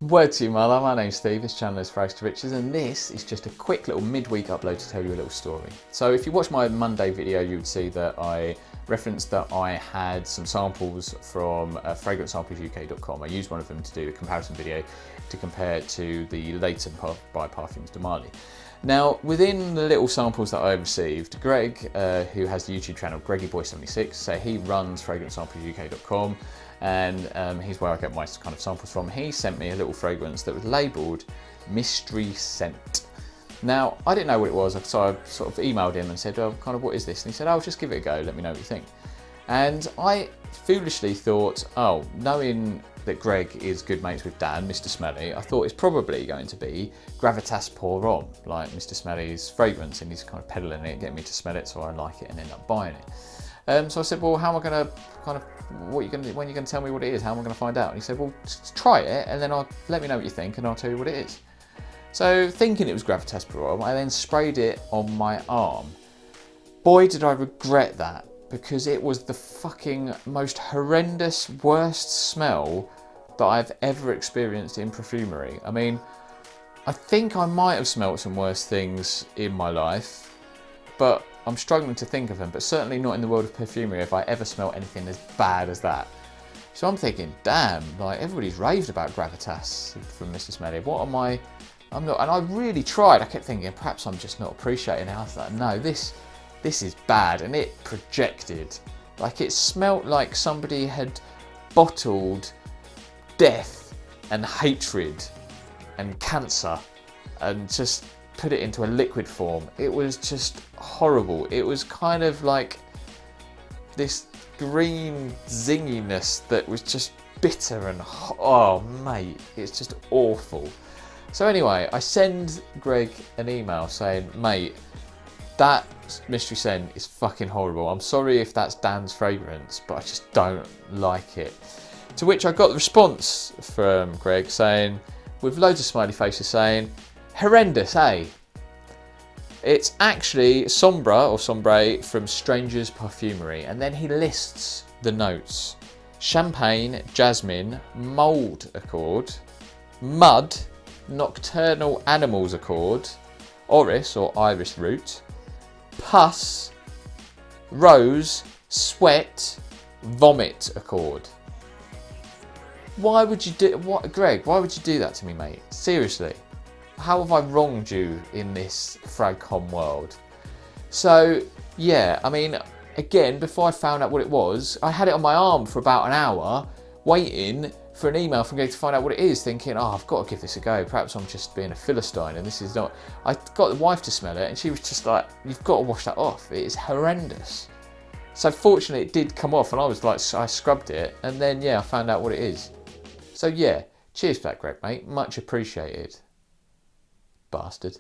Word to you, mother. My name's Steve. This channel is Frags to Riches, and this is just a quick little midweek upload to tell you a little story. So, if you watched my Monday video, you would see that I referenced that I had some samples from fragrancesamplesuk.com. I used one of them to do a comparison video to compare to the later by Parfumes de Marly. Now, within the little samples that I received, Greg, who has the YouTube channel GreggyBoy76, so he runs fragrancesamplesuk.com, and he's where I get my kind of samples from. He sent me a little fragrance that was labelled Mystery Scent. Now, I didn't know what it was, so I sort of emailed him and said, well, kind of what is this? And he said, oh, just give it a go, let me know what you think. And I foolishly thought, oh, knowing that Greg is good mates with Dan, Mr. Smelly, I thought it's probably going to be Gravitas Pour Homme, like Mr. Smelly's fragrance, and he's kind of peddling it, getting me to smell it, so I like it and end up buying it. So I said, well, how am I going to when are you going to tell me what it is? How am I going to find out? And he said, well, just try it and then let me know what you think and I'll tell you what it is. So thinking it was Gravitas Pour Homme, I then sprayed it on my arm. Boy, did I regret that, because it was the fucking most horrendous, worst smell that I've ever experienced in perfumery. I mean, I think I might have smelt some worse things in my life, but I'm struggling to think of them, but certainly not in the world of perfumery have I ever smelt anything as bad as that. So I'm thinking, damn, like everybody's raved about Gravitas from Mr. Smelly. What am I? I'm not, and I really tried. I kept thinking, perhaps I'm just not appreciating it. I thought, no, this is bad, and it projected. Like it smelt like somebody had bottled death and hatred and cancer and just put it into a liquid form. It was just horrible. It was kind of like this green zinginess that was just bitter and oh mate, it's just awful. So anyway, I send Greg an email saying, mate, that Mystery Scent is fucking horrible. I'm sorry if that's Dan's fragrance, but I just don't like it. To which I got the response from Greg saying, with loads of smiley faces saying, horrendous, eh? It's actually Sombre or Sombre from Stranger's Perfumery, and then he lists the notes: champagne, jasmine, mould accord, mud, nocturnal animals accord, orris or iris root, pus, rose, sweat, vomit accord. Why would you do what, Greg? Why would you do that to me, mate? Seriously, how have I wronged you in this fragcom world? So yeah, I mean, again, before I found out what it was, I had it on my arm for about an hour, waiting for an email from Greg to find out what it is, thinking, oh, I've got to give this a go. Perhaps I'm just being a philistine, and this is not. I got the wife to smell it, and she was just like, you've got to wash that off. It is horrendous. So fortunately, it did come off, and I was like, I scrubbed it, and then yeah, I found out what it is. So yeah, cheers for that, Greg, mate. Much appreciated. Bastard.